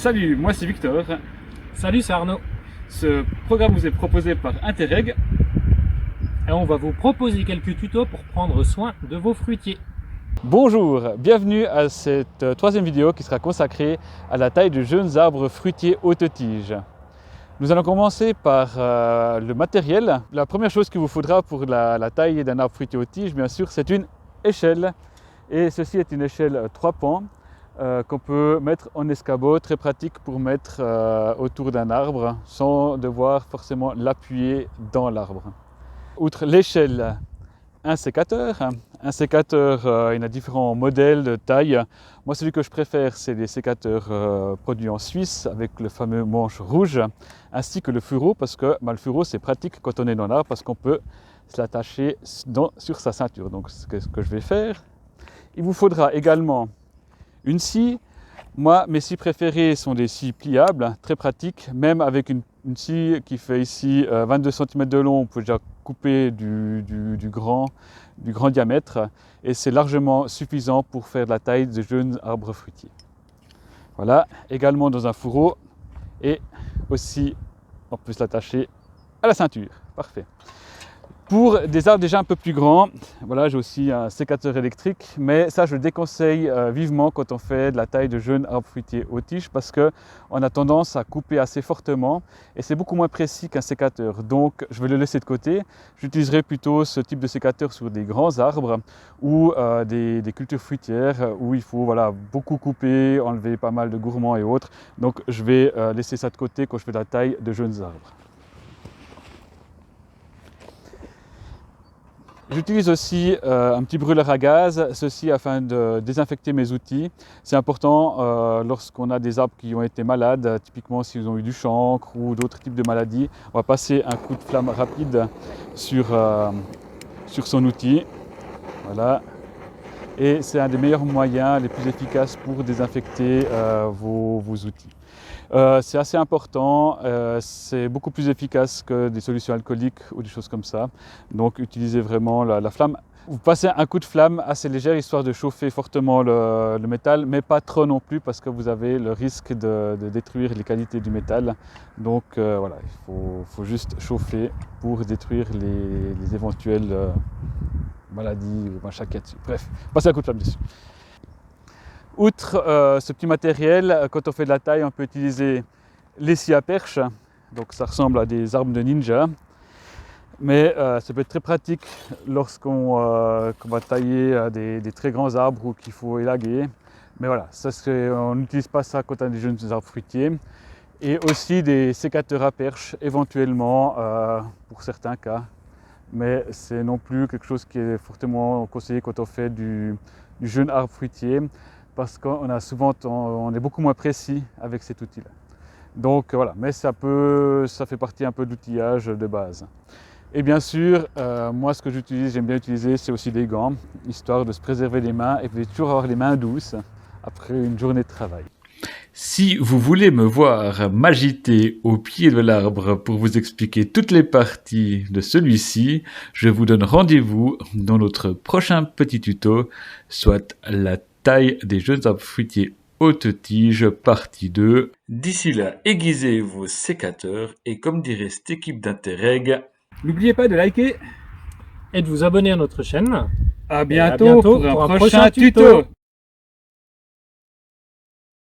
Salut, moi c'est Victor. Salut, c'est Arnaud. Ce programme vous est proposé par Interreg. Et on va vous proposer quelques tutos pour prendre soin de vos fruitiers. Bonjour, bienvenue à cette troisième vidéo qui sera consacrée à la taille de jeunes arbres fruitiers haute tige. Nous allons commencer par le matériel. La première chose qu'il vous faudra pour la taille d'un arbre fruitier haute tige, bien sûr, c'est une échelle. Et ceci est une échelle 3 pans qu'on peut mettre en escabeau, très pratique pour mettre autour d'un arbre sans devoir forcément l'appuyer dans l'arbre. Outre l'échelle, un sécateur. Un sécateur, il y en a différents modèles de taille. Moi, celui que je préfère, c'est les sécateurs produits en Suisse avec le fameux manche rouge, ainsi que le fureau, parce que le fureau, c'est pratique quand on est dans l'arbre, parce qu'on peut se l'attacher sur sa ceinture. Donc, c'est ce que je vais faire. Il vous faudra également une scie. Moi, mes scies préférées sont des scies pliables, très pratiques. Même avec une scie qui fait ici 22 cm de long, on peut déjà couper du grand diamètre. Et c'est largement suffisant pour faire la taille de jeunes arbres fruitiers. Voilà, également dans un fourreau. Et aussi, on peut se l'attacher à la ceinture. Parfait. Pour des arbres déjà un peu plus grands, voilà, j'ai aussi un sécateur électrique, mais ça je le déconseille vivement quand on fait de la taille de jeunes arbres fruitiers haute tige parce qu'on a tendance à couper assez fortement et c'est beaucoup moins précis qu'un sécateur. Donc je vais le laisser de côté. J'utiliserai plutôt ce type de sécateur sur des grands arbres ou des cultures fruitières où il faut beaucoup couper, enlever pas mal de gourmands et autres. Donc je vais laisser ça de côté quand je fais la taille de jeunes arbres. J'utilise aussi un petit brûleur à gaz, ceci afin de désinfecter mes outils. C'est important lorsqu'on a des arbres qui ont été malades, typiquement s'ils ont eu du chancre ou d'autres types de maladies. On va passer un coup de flamme rapide sur son outil. Voilà. Et c'est un des meilleurs moyens, les plus efficaces pour désinfecter vos outils. C'est assez important, c'est beaucoup plus efficace que des solutions alcooliques ou des choses comme ça. Donc utilisez vraiment la flamme. Vous passez un coup de flamme assez léger histoire de chauffer fortement le métal, mais pas trop non plus parce que vous avez le risque de détruire les qualités du métal. Donc voilà, il faut juste chauffer pour détruire les éventuelles maladies ou machin qu'il y a dessus. Bref, passez un coup de flamme dessus. Outre ce petit matériel, quand on fait de la taille, on peut utiliser les scies à perche. Donc ça ressemble à des armes de ninja. Mais ça peut être très pratique lorsqu'on va tailler des très grands arbres ou qu'il faut élaguer. Mais voilà, on n'utilise pas ça quand on a des jeunes arbres fruitiers. Et aussi des sécateurs à perche, éventuellement, pour certains cas. Mais c'est non plus quelque chose qui est fortement conseillé quand on fait du jeune arbre fruitier. Parce qu'on est beaucoup moins précis avec cet outil-là. Donc voilà, mais ça fait partie un peu de l'outillage de base. Et bien sûr, moi ce que j'aime bien utiliser, c'est aussi des gants, histoire de se préserver les mains et de toujours avoir les mains douces après une journée de travail. Si vous voulez me voir m'agiter au pied de l'arbre pour vous expliquer toutes les parties de celui-ci, je vous donne rendez-vous dans notre prochain petit tuto, soit la taille des jeunes arbres fruitiers haute tige, partie 2. D'ici là, aiguisez vos sécateurs et comme dirait cette équipe d'Interreg, N'oubliez pas de liker Et de vous abonner à notre chaîne. À bientôt pour un prochain tuto.